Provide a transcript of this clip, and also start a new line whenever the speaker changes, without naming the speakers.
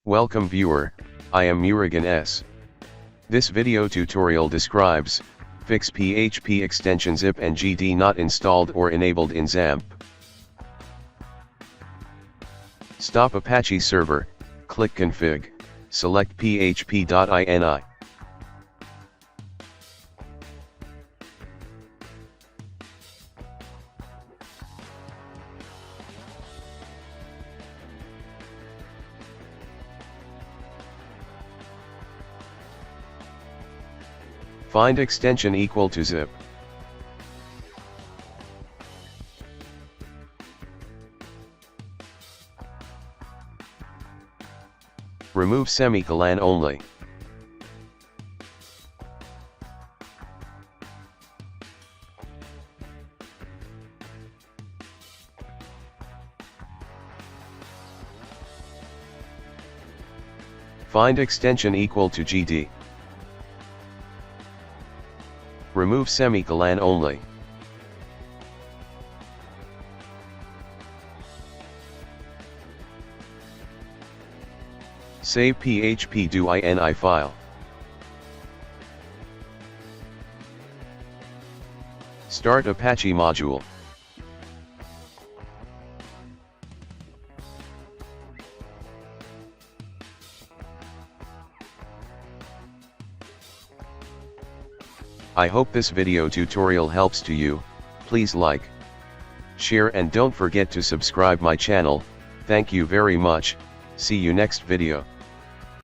Welcome viewer, I am Murugan S. This video tutorial describes, fix PHP extension zip and GD not installed or enabled in Xampp. Stop Apache server, click config, select Php.ini. Find extension equal to zip. Remove semicolon only. Find extension equal to GD. Remove semicolon only. Save Php.ini file. Start Apache module. I hope this video tutorial helps to you. Please like, share and don't forget to subscribe my channel. Thank you very much. See you next video.